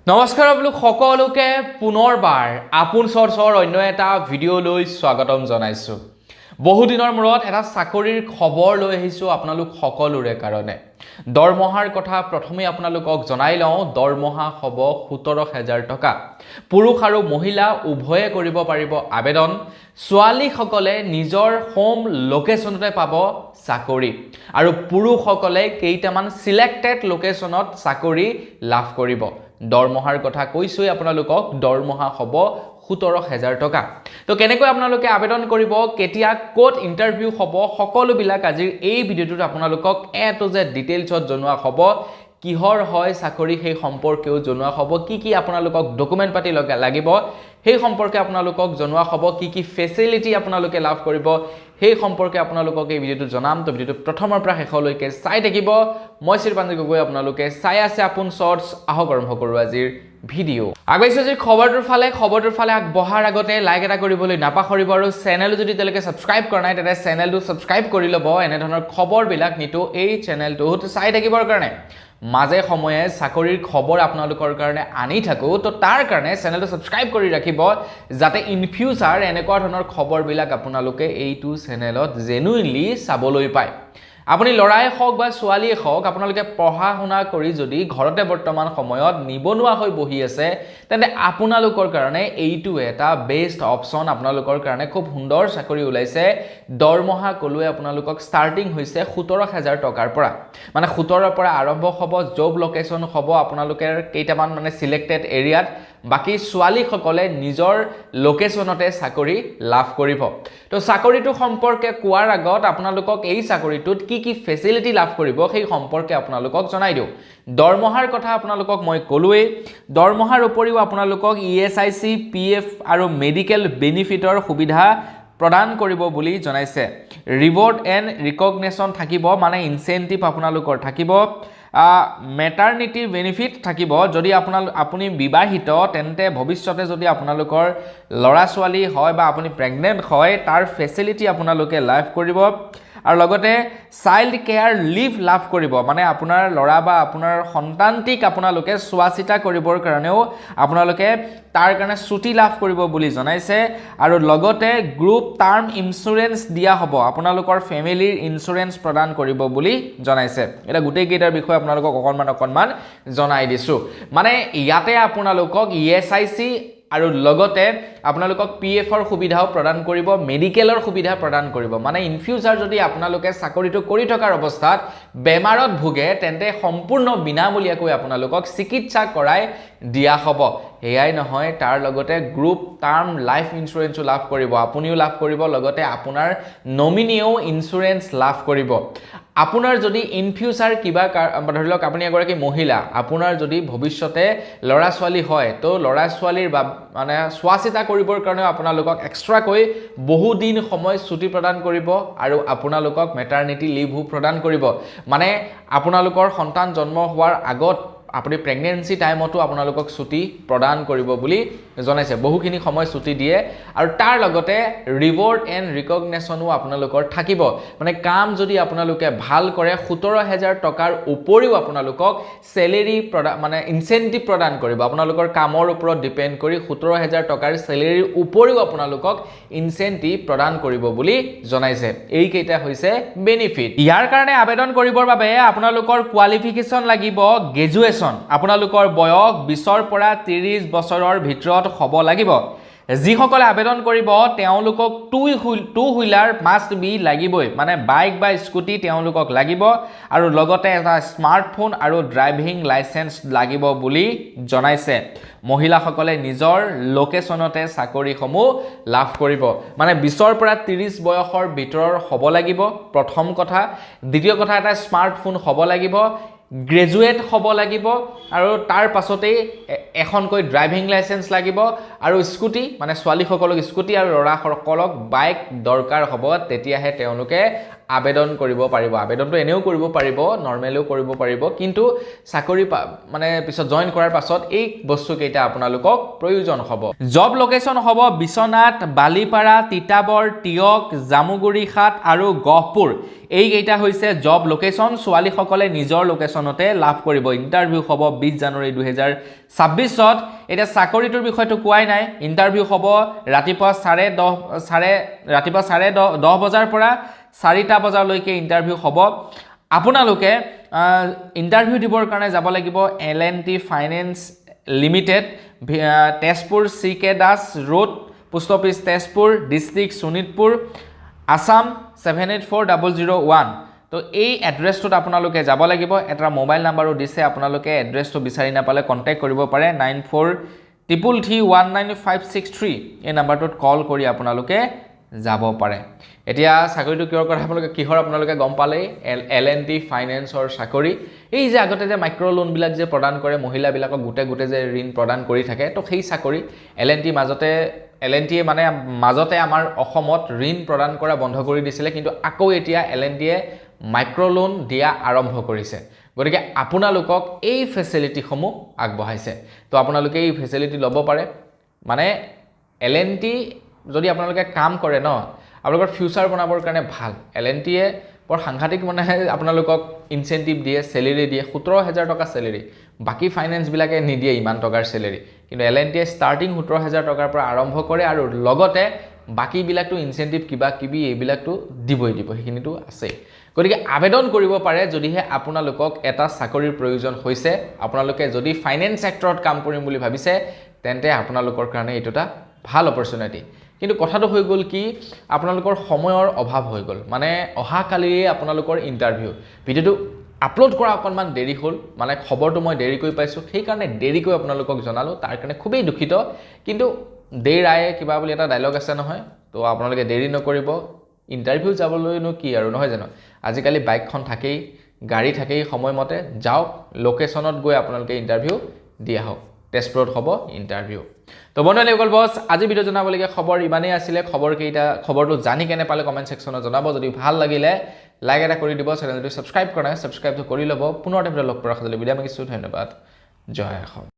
নমস্কাৰ আপোনালোক সকলোকে পুনৰবাৰ আপোন চৰ্চৰ অন্য এটা ভিডিঅ' লৈ স্বাগতম জনাইছো। বহু দিনৰ মূৰত এটা চাকৰিৰ খবৰ লৈ আহিছো আপোনালোক সকলোৰে কাৰণে। দৰমহাৰ কথা প্ৰথমে আপোনালোকক জনাই লওঁ। দৰমহা হ'ব 17,000 টকা। পুৰুষ আৰু মহিলা উভয়ে কৰিব পাৰিব আবেদন। ছোৱালীসকলে নিজৰ হোম লোকেশ্যনতে পাব চাকৰি আৰু পুৰুষসকলে কেইটামান সিলেক্টেড লোকেশ্যনত চাকৰি লাভ কৰিব। দৰমহাৰ কথা কৈছোই আপোনালোকক। দৰমহা হ'ব 17,000 টকা। তো কেনেকৈ আপোনালোকে আবেদন কৰিব, কেতিয়া ক'ত ইন্টাৰভিউ হ'ব, সকলোবিলাক আজিৰ এই ভিডিঅ'টোত আপোনালোকক এ টু জেড ডিটেইলছত জনোৱা হ'ব। কিহৰ হয় চাকৰি সেই সম্পৰ্কেও জনোৱা হ'ব। কি আপোনালোকক ডকুমেণ্ট পাতি লাগিব সেই সম্পৰ্কে আপোনালোকক জনোৱা হ'ব। কি ফেচিলিটি আপোনালোকে লাভ কৰিব সেই সম্পৰ্কে আপোনালোকক এই ভিডিঅ'টো জনাম। তো ভিডিঅ'টো প্ৰথমৰ পৰা শেষলৈকে চাই থাকিব। মই শ্ৰীপাঞ্জি গগৈ, আপোনালোকে চাই আছে আপোন চৰ্টছ। আহক আৰম্ভ কৰোঁ আজিৰ ভিডিঅ'। আগবাইছোঁ আজি খবৰটোৰ ফালে আগবঢ়াৰ আগতে লাইক এটা কৰিবলৈ নাপাহৰিব আৰু চেনেল যদি তেওঁলোকে ছাবস্ক্ৰাইব কৰা নাই তেন্তে চেনেলটো ছাবস্ক্ৰাইব কৰি ল'ব। এনেধৰণৰ খবৰবিলাক নিতৌ এই চেনেলটোত চাই থাকিবৰ কাৰণে। মাজে সময়ে চাকৰিৰ খবৰ আপোনালোকৰ কাৰণে আনি থাকোঁ। তো তাৰ কাৰণে চেনেলটো ছাবস্ক্ৰাইব কৰি ৰাখিব যাতে ইন ফিউচাৰ এনেকুৱা ধৰণৰ খবৰবিলাক আপোনালোকে এইটো চেনেলত জেনুইনলি চাবলৈ পায়। আপুনি ল'ৰাই হওক বা ছোৱালীয়ে হওক, আপোনালোকে পঢ়া শুনা কৰি যদি ঘৰতে বৰ্তমান সময়ত নিবনুৱা হৈ বহি আছে তেন্তে আপোনালোকৰ কাৰণে এইটো এটা বেষ্ট অপশ্যন। আপোনালোকৰ কাৰণে খুব সুন্দৰ চাকৰি ওলাইছে। দৰমহা ক'লোৱে আপোনালোকক ষ্টাৰ্টিং হৈছে 17,000 টকাৰ পৰা। মানে 17ৰ পৰা আৰম্ভ হ'ব। জব লোকেশ্যন হ'ব আপোনালোকে কেইটামান সিলেক্টেড এৰিয়াত। বাকী ছোৱালীসকলে নিজৰ লোকেশ্যনতে চাকৰি লাভ কৰিব। তো চাকৰিটো সম্পৰ্কে কোৱাৰ আগত আপোনালোকক এই চাকৰিটোত কি ফেচিলিটি লাভ কৰিব সেই সম্পৰ্কে আপোনালোকক জনাই দিওঁ। দৰমহাৰ কথা আপোনালোকক মই ক'লোৱেই। দৰমহাৰ উপৰিও আপোনালোকক ESIC, PF আৰু মেডিকেল বেনিফিটৰ সুবিধা প্ৰদান কৰিব বুলি জনাইছে। ৰিৱাৰ্ড এণ্ড ৰিকগনেশ্যন থাকিব, মানে ইনচেণ্টিভ আপোনালোকৰ থাকিব। মেটাৰনিটি বেনিফিট থাকিব। যদি আপুনি বিবাহিত তেন্তে ভৱিষ্যতে যদি আপোনালোকৰ ল'ৰা ছোৱালী হয় বা আপুনি প্ৰেগনেণ্ট হয় তাৰ ফেচিলিটি আপোনালোকে লাভ কৰিব। আৰু লগতে চাইল্ড কেয়াৰ লিভ লাভ কৰিব, মানে আপোনাৰ ল'ৰা বা আপোনাৰ সন্তানটিক আপোনালোকে চোৱা চিতা কৰিবৰ কাৰণেও আপোনালোকে তাৰ কাৰণে ছুটি লাভ কৰিব বুলি জনাইছে। আৰু লগতে গ্ৰুপ টাৰ্ম ইঞ্চুৰেঞ্চ দিয়া হ'ব, আপোনালোকৰ ফেমিলিৰ ইঞ্চুৰেঞ্চ প্ৰদান কৰিব বুলি জনাইছে। এটা গোটেইকেইটাৰ বিষয়ে আপোনালোকক অকণমান জনাই দিছোঁ। মানে ইয়াতে আপোনালোকক ESIC আৰু লগতে আপোনালোকক PFৰ সুবিধাও প্ৰদান কৰিব, মেডিকেলৰ সুবিধা প্ৰদান কৰিব। মানে ইন ফিউচাৰ যদি আপোনালোকে চাকৰিটো কৰি থকাৰ অৱস্থাত বেমাৰত ভোগে তেন্তে সম্পূৰ্ণ বিনামূলীয়াকৈ আপোনালোকক চিকিৎসা কৰাই দিয়া হ'ব। সেয়াই নহয়, তাৰ লগতে গ্ৰুপ টাৰ্ম লাইফ ইঞ্চুৰেঞ্চো লাভ কৰিব, আপুনিও লাভ কৰিব, লগতে আপোনাৰ নমিনীয়েও ইঞ্চুৰেঞ্চ লাভ কৰিব। আপোনাৰ যদি ইন ফিউচাৰ কিবা ধৰি লওক আপুনি এগৰাকী মহিলা, আপোনাৰ যদি ভৱিষ্যতে ল'ৰা ছোৱালী হয় তো ল'ৰা ছোৱালীৰ মানে চোৱা চিতা কৰিবৰ কাৰণেও আপোনালোকক এক্সট্ৰাকৈ বহুদিন সময় ছুটি প্ৰদান কৰিব আৰু আপোনালোকক মেটাৰনিটি লিভো প্ৰদান কৰিব। মানে আপোনালোকৰ সন্তান জন্ম হোৱাৰ আগত আপুনি প্ৰেগনেন্সি টাইমতো আপোনালোকক ছুটি প্ৰদান কৰিব বুলি জনাইছে। বহুখিনি সময় ছুটি দিয়ে আৰু তাৰ লগতে ৰিৱাৰ্ড এণ্ড ৰিকগনেশ্যনো আপোনালোকৰ থাকিব। মানে কাম যদি আপোনালোকে ভাল কৰে 17,000 টকাৰ উপৰিও আপোনালোকক চেলেৰি মানে ইনচেণ্টিভ প্ৰদান কৰিব। আপোনালোকৰ কামৰ ওপৰত ডিপেণ্ড কৰি 17,000 টকাৰ চেলেৰিৰ উপৰিও আপোনালোকক ইনচেণ্টিভ প্ৰদান কৰিব বুলি জনাইছে। এইকেইটা হৈছে বেনিফিট। ইয়াৰ কাৰণে আবেদন কৰিবৰ বাবে আপোনালোকৰ কোৱালিফিকেশ্যন লাগিব গ্ৰেজুৱেশ্যন। আপোনালোকৰ বয়স 20ৰ পৰা 30 বছৰৰ ভিতৰত হ'ব লাগিব। যিসকলে আবেদন কৰিব তেওঁলোকক টু হুইলাৰ মাষ্ট বি লাগিবই, মানে বাইক বা স্কুটি তেওঁলোকক লাগিব আৰু লগতে এটা স্মাৰ্টফোন আৰু ড্ৰাইভিং লাইচেন্স লাগিব বুলি জনাইছে। মহিলাসকলে নিজৰ লোকেশ্যনতে চাকৰিসমূহ লাভ কৰিব। মানে 20ৰ পৰা 30 বয়সৰ ভিতৰৰ হ'ব লাগিব প্ৰথম কথা। দ্বিতীয় কথা, এটা স্মাৰ্টফোন হ'ব লাগিব, গ্ৰেজুৱেট হ'ব লাগিব আৰু তাৰ পাছতেই এখনকৈ ড্ৰাইভিং লাইচেন্স লাগিব আৰু স্কুটি, মানে ছোৱালীসকলক স্কুটি আৰু ল'ৰাসকলক বাইক দৰকাৰ হ'ব। তেতিয়াহে তেওঁলোকে আবেদন কৰিব পাৰিব আবেদনটো এনেও কৰিব পাৰিব নৰ্মেলিও কৰিব পাৰিব কিন্তু চাকৰি মানে পিছত জয়েন কৰাৰ পাছত এই বস্তু কেইটা আপোনালোকক প্ৰয়োজন হ'ব জব লোকেশন হ'ব বিশ্বনাথ বালিপাৰা তিতাবৰ টিয়ক জামুগুৰি খাট আৰু গহপুৰ এই কেইটা হৈছে জব লোকেশন ছোৱালী সকলে নিজৰ লোকেশনতে লাভ কৰিব ইন্টাৰভিউ হ'ব 20 জানুৱাৰী 2026 এটা চাকৰিটোৰ বিষয়টো কোৱাই নাই ইন্টাৰভিউ হ'ব ৰাতিপুৱা 10:30 বজাৰ পৰা 4টা বজালৈকে ইন্টাৰভিউ হ'ব আপোনালোকে ইন্টাৰভিউ দিবৰ কাৰণে যাব লাগিব L&T finance limited Tezpur CK Das road post office Tezpur district Sonitpur Assam 784001 তো এই এড্ৰেছটোত আপোনালোকে যাব লাগিব এটা মোবাইল নাম্বাৰো দিছে আপোনালোকে এড্ৰেছটো বিচাৰি নাপালে কন্টাক্ট কৰিব পাৰে 9433319563 এই নাম্বাৰটোত কল কৰি আপোনালোকে যাব পাৰে এতিয়া চাকৰিটো কিহৰ কথা আপোনালোকে গম পালে L&T ফাইনেন্সৰ চাকৰি এই যে আগতে যে মাইক্ৰ লোন বিলাক যে প্ৰদান কৰে মহিলা বিলাকক গুটে যে ঋণ প্ৰদান কৰি থাকে তো সেই চাকৰি L&T মানে মাজতে আমাৰ অসমত ঋণ প্ৰদান কৰা বন্ধ কৰি দিছিলে কিন্তু আকৌ এতিয়া L&T মাইক্ৰ লোন দিয়া আৰম্ভ কৰিছে গতিকে আপোনালোকক এই ফেসিলিটি সমূহ আগবঢ়াইছে তো আপোনালোকে এই ফেসিলিটি ল'ব পাৰে মানে L&T যদি আপোনালোকে কাম কৰে ন আপোনালোকৰ ফিউচাৰ বনাবৰ কাৰণে ভাল L&T বৰ সাংঘাতিক মানে আপোনালোকক ইনসেন্টিভ দিয়ে স্যালাৰি দিয়ে 17000 টকা স্যালাৰি বাকি ফাইনান্স বিলাকে নিদিয়ে ইমান টকাৰ স্যালাৰি কিন্তু L&T ষ্টাৰ্টিং 17000 টকাৰ পৰা আৰম্ভ কৰে আৰু লগতে বাকি বিলাকটো ইনসেন্টিভ কিবা কিবি এইবিলাকটো দিব সেইখিনিটো আছে গতিকে আবেদন কৰিব পাৰে যদিহে আপোনালোকক এটা চাকৰিৰ প্ৰয়োজন হৈছে আপোনালোকে যদি ফাইনান্স সেক্টৰত কাম কৰিম বুলি ভাবিছে তেন্তে আপোনালোকৰ কাৰণে এটোটা ভাল অপৰচুনিটি কিন্তু কথাটো হৈ গল কি আপোনালোকৰ সময়ৰ অভাৱ হৈ গল মানে অহা কালিয়ে আপোনালোকৰ ইন্টাৰভিউ ভিডিওটো আপলোড কৰা অকনমান দেৰি হল মানে খবৰটো মই দেৰিকৈ পাইছো সেই কাৰণে দেৰিকৈ আপোনালোকক জনালো তাৰ কাৰণে খুবেই দুখিত কিন্তু দেৰ আয়ে কিবা বুলি এটা ডায়লগ আছে নহয় তো আপোনালোকে দেৰি নকৰিব ইন্টাৰভিউ যাবলৈনো কি আৰু নহয় জানো আজিকালি বাইকখন থাকেই গাড়ী থাকেই সময়মতে যাওক লোকেশনত গৈ আপোনালোকে ইন্টাৰভিউ দিয়া হোক তেজপুৰত হ'ব ইন্টাৰভিউ তো বন্ধুসকল বস আজি ভিডিও জনাবলগীয়া খবৰ ইমানেই আছিল খবৰটো জানি কেনে পালে কমেন্ট সেকশনত জনাব যদি ভাল লাগিলে লাইক এটা কৰি দিব চেনেলটো সাবস্ক্ৰাইব কৰা সাবস্ক্ৰাইবটো কৰি লব পুনৰ এটা ভিডিও লগ পোৱাৰ আশা কৰিলো বিদায় মাগিছো ধন্যবাদ জয় অসম